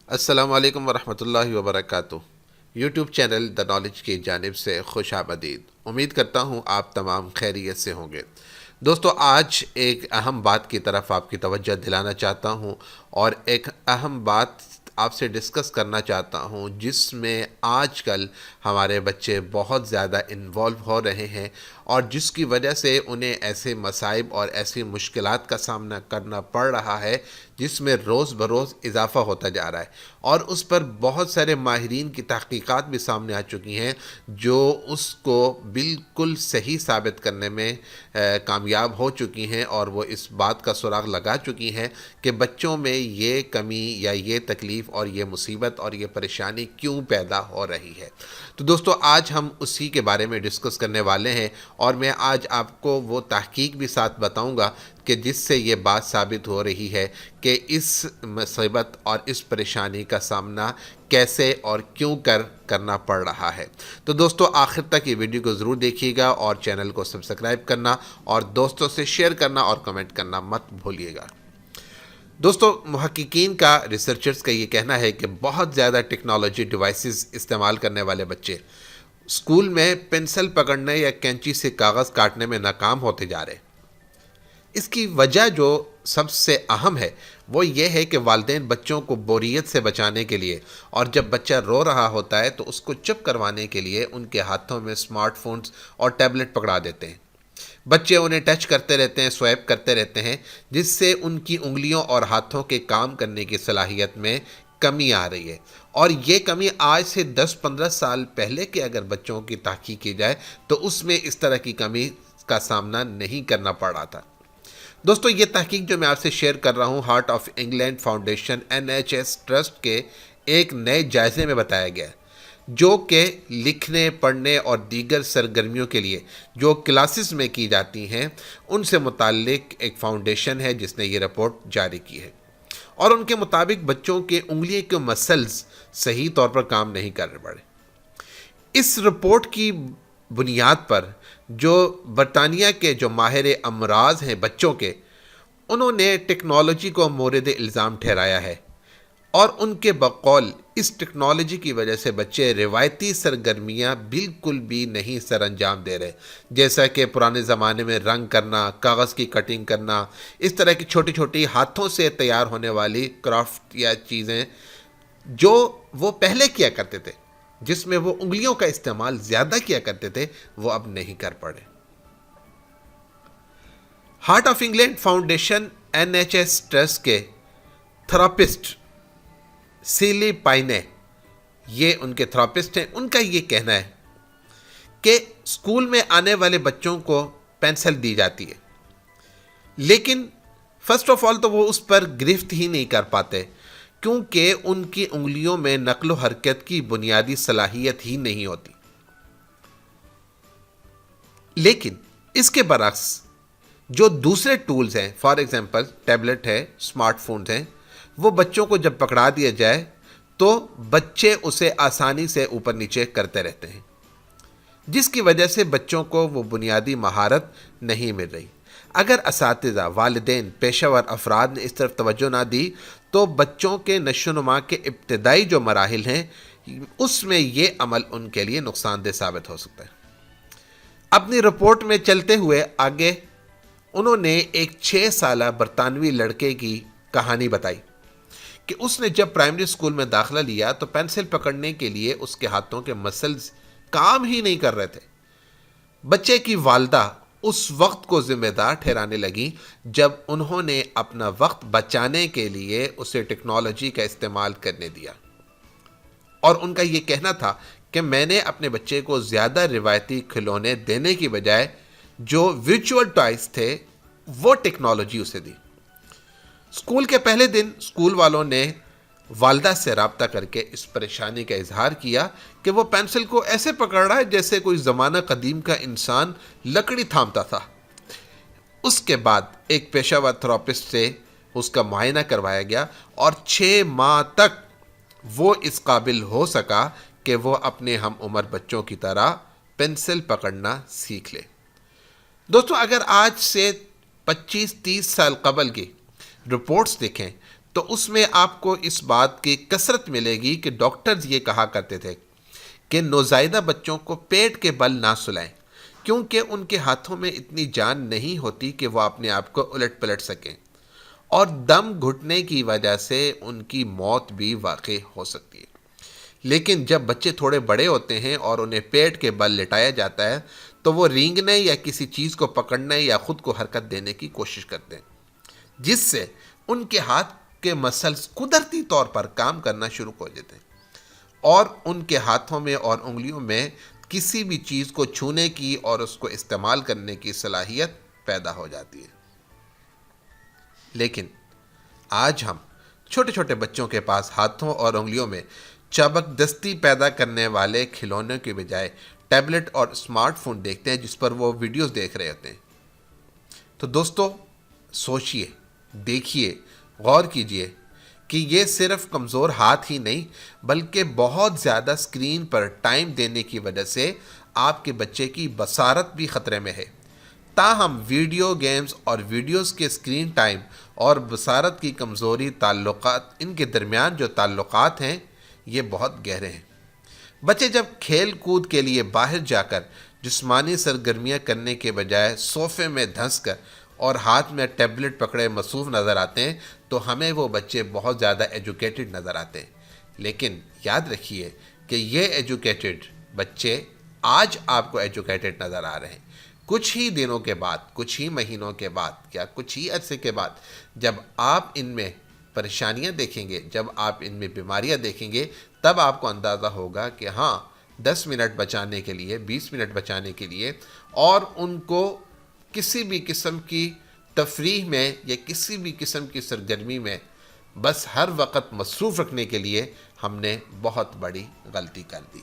السلام علیکم ورحمۃ اللہ وبرکاتہ۔ یوٹیوب چینل دا نالج کی جانب سے خوش آمدید۔ امید کرتا ہوں آپ تمام خیریت سے ہوں گے۔ دوستو، آج ایک اہم بات کی طرف آپ کی توجہ دلانا چاہتا ہوں اور ایک اہم بات آپ سے ڈسکس کرنا چاہتا ہوں جس میں آج کل ہمارے بچے بہت زیادہ انوالو ہو رہے ہیں اور جس کی وجہ سے انہیں ایسے مصائب اور ایسی مشکلات کا سامنا کرنا پڑ رہا ہے جس میں روز بروز اضافہ ہوتا جا رہا ہے، اور اس پر بہت سارے ماہرین کی تحقیقات بھی سامنے آ چکی ہیں جو اس کو بالکل صحیح ثابت کرنے میں کامیاب ہو چکی ہیں، اور وہ اس بات کا سراغ لگا چکی ہیں کہ بچوں میں یہ کمی یا یہ تکلیف اور یہ مصیبت اور یہ پریشانی کیوں پیدا ہو رہی ہے۔ تو دوستو، آج ہم اسی کے بارے میں ڈسکس کرنے والے ہیں، اور میں آج آپ کو وہ تحقیق بھی ساتھ بتاؤں گا کہ جس سے یہ بات ثابت ہو رہی ہے کہ اس مصیبت اور اس پریشانی کا سامنا کیسے اور کیوں کرنا پڑ رہا ہے۔ تو دوستو، آخر تک یہ ویڈیو کو ضرور دیکھیے گا اور چینل کو سبسکرائب کرنا اور دوستوں سے شیئر کرنا اور کمنٹ کرنا مت بھولیے گا۔ دوستو، محققین کا، ریسرچرز کا یہ کہنا ہے کہ بہت زیادہ ٹیکنالوجی ڈیوائسز استعمال کرنے والے بچے اسکول میں پنسل پکڑنے یا کینچی سے کاغذ کاٹنے میں ناکام ہوتے جا رہے ہیں۔ اس کی وجہ جو سب سے اہم ہے وہ یہ ہے کہ والدین بچوں کو بوریت سے بچانے کے لیے اور جب بچہ رو رہا ہوتا ہے تو اس کو چپ کروانے کے لیے ان کے ہاتھوں میں اسمارٹ فونز اور ٹیبلٹ پکڑا دیتے ہیں۔ بچے انہیں ٹچ کرتے رہتے ہیں، سوائپ کرتے رہتے ہیں، جس سے ان کی انگلیوں اور ہاتھوں کے کام کرنے کی صلاحیت میں کمی آ رہی ہے، اور یہ کمی آج سے 10-15 سال پہلے کے اگر بچوں کی تحقیق کی جائے تو اس میں اس طرح کی کمی کا سامنا نہیں کرنا پڑ رہا تھا۔ دوستو، یہ تحقیق جو میں آپ سے شیئر کر رہا ہوں heart of England foundation NHS trust کے ایک نئے جائزے میں بتایا گیا ہے، جو کہ لکھنے، پڑھنے اور دیگر سرگرمیوں کے لیے جو کلاسز میں کی جاتی ہیں ان سے متعلق ایک فاؤنڈیشن ہے جس نے یہ رپورٹ جاری کی ہے، اور ان کے مطابق بچوں کے انگلیوں کے مسلز صحیح طور پر کام نہیں کر پڑے۔ اس رپورٹ کی بنیاد پر جو برطانیہ کے جو ماہر امراض ہیں بچوں کے، انہوں نے ٹیکنالوجی کو مورد الزام ٹھہرایا ہے، اور ان کے بقول اس ٹیکنالوجی کی وجہ سے بچے روایتی سرگرمیاں بالکل بھی نہیں سر انجام دے رہے، جیسا کہ پرانے زمانے میں رنگ کرنا، کاغذ کی کٹنگ کرنا، اس طرح کی چھوٹی چھوٹی ہاتھوں سے تیار ہونے والی کرافٹ یا چیزیں جو وہ پہلے کیا کرتے تھے، جس میں وہ انگلیوں کا استعمال زیادہ کیا کرتے تھے، وہ اب نہیں کر پڑے۔ Heart of England foundation NHS trust کے تھراپسٹ سیلی پائنے، یہ ان کے تھراپسٹ ہیں، ان کا یہ کہنا ہے کہ اسکول میں آنے والے بچوں کو پینسل دی جاتی ہے، لیکن فرسٹ آف آل تو وہ اس پر گرفت ہی نہیں کر پاتے کیونکہ ان کی انگلیوں میں نقل و حرکت کی بنیادی صلاحیت ہی نہیں ہوتی۔ لیکن اس کے برعکس جو دوسرے ٹولز ہیں، فار ایگزامپل ٹیبلٹ ہے، اسمارٹ فونز ہیں، وہ بچوں کو جب پکڑا دیا جائے تو بچے اسے آسانی سے اوپر نیچے کرتے رہتے ہیں، جس کی وجہ سے بچوں کو وہ بنیادی مہارت نہیں مل رہی۔ اگر اساتذہ، والدین، پیشہ ور افراد نے اس طرف توجہ نہ دی تو بچوں کے نشو و نما کے ابتدائی جو مراحل ہیں اس میں یہ عمل ان کے لیے نقصان دہ ثابت ہو سکتا ہے۔ اپنی رپورٹ میں چلتے ہوئے آگے انہوں نے ایک 6 سالہ برطانوی لڑکے کی کہانی بتائی کہ اس نے جب پرائمری اسکول میں داخلہ لیا تو پینسل پکڑنے کے لیے اس کے ہاتھوں کے مسلز کام ہی نہیں کر رہے تھے۔ بچے کی والدہ اس وقت کو ذمہ دار ٹھہرانے لگی جب انہوں نے اپنا وقت بچانے کے لیے اسے ٹیکنالوجی کا استعمال کرنے دیا، اور ان کا یہ کہنا تھا کہ میں نے اپنے بچے کو زیادہ روایتی کھلونے دینے کی بجائے جو ورچوئل ٹوائز تھے وہ ٹیکنالوجی اسے دی۔ اسکول کے پہلے دن اسکول والوں نے والدہ سے رابطہ کر کے اس پریشانی کا اظہار کیا کہ وہ پینسل کو ایسے پکڑ رہا ہے جیسے کوئی زمانہ قدیم کا انسان لکڑی تھامتا تھا۔ اس کے بعد ایک پیشہ ور تھراپسٹ سے اس کا معائنہ کروایا گیا، اور 6 ماہ تک وہ اس قابل ہو سکا کہ وہ اپنے ہم عمر بچوں کی طرح پینسل پکڑنا سیکھ لے۔ دوستو، اگر آج سے 25-30 سال قبل کی رپورٹس دیکھیں تو اس میں آپ کو اس بات کی کثرت ملے گی کہ ڈاکٹرز یہ کہا کرتے تھے کہ نوزائیدہ بچوں کو پیٹ کے بل نہ سلائیں، کیونکہ ان کے ہاتھوں میں اتنی جان نہیں ہوتی کہ وہ اپنے آپ کو الٹ پلٹ سکیں، اور دم گھٹنے کی وجہ سے ان کی موت بھی واقع ہو سکتی ہے۔ لیکن جب بچے تھوڑے بڑے ہوتے ہیں اور انہیں پیٹ کے بل لٹایا جاتا ہے تو وہ رینگنے یا کسی چیز کو پکڑنے یا خود کو حرکت دینے کی کوشش کرتے ہیں، جس سے ان کے ہاتھ کے مسلز قدرتی طور پر کام کرنا شروع ہو جاتے ہیں، اور ان کے ہاتھوں میں اور انگلیوں میں کسی بھی چیز کو چھونے کی اور اس کو استعمال کرنے کی صلاحیت پیدا ہو جاتی ہے۔ لیکن آج ہم چھوٹے چھوٹے بچوں کے پاس ہاتھوں اور انگلیوں میں چابک دستی پیدا کرنے والے کھلونوں کے بجائے ٹیبلٹ اور اسمارٹ فون دیکھتے ہیں، جس پر وہ ویڈیوز دیکھ رہے ہوتے ہیں۔ تو دوستو، سوچئے، دیکھیے، غور کیجئے کہ یہ صرف کمزور ہاتھ ہی نہیں بلکہ بہت زیادہ اسکرین پر ٹائم دینے کی وجہ سے آپ کے بچے کی بصارت بھی خطرے میں ہے۔ تاہم ویڈیو گیمز اور ویڈیوز کے اسکرین ٹائم اور بصارت کی کمزوری ان کے درمیان جو تعلقات ہیں یہ بہت گہرے ہیں۔ بچے جب کھیل کود کے لیے باہر جا کر جسمانی سرگرمیاں کرنے کے بجائے صوفے میں دھنس کر اور ہاتھ میں ٹیبلٹ پکڑے مصروف نظر آتے ہیں تو ہمیں وہ بچے بہت زیادہ ایجوکیٹڈ نظر آتے ہیں، لیکن یاد رکھیے کہ یہ ایجوکیٹڈ بچے آج آپ کو ایجوکیٹڈ نظر آ رہے ہیں، کچھ ہی دنوں کے بعد، کچھ ہی مہینوں کے بعد یا کچھ ہی عرصے کے بعد جب آپ ان میں پریشانیاں دیکھیں گے، جب آپ ان میں بیماریاں دیکھیں گے، تب آپ کو اندازہ ہوگا کہ ہاں 10 منٹ بچانے کے لیے، 20 منٹ بچانے کے لیے اور ان کو کسی بھی قسم کی تفریح میں یا کسی بھی قسم کی سرگرمی میں بس ہر وقت مصروف رکھنے کے لیے ہم نے بہت بڑی غلطی کر دی۔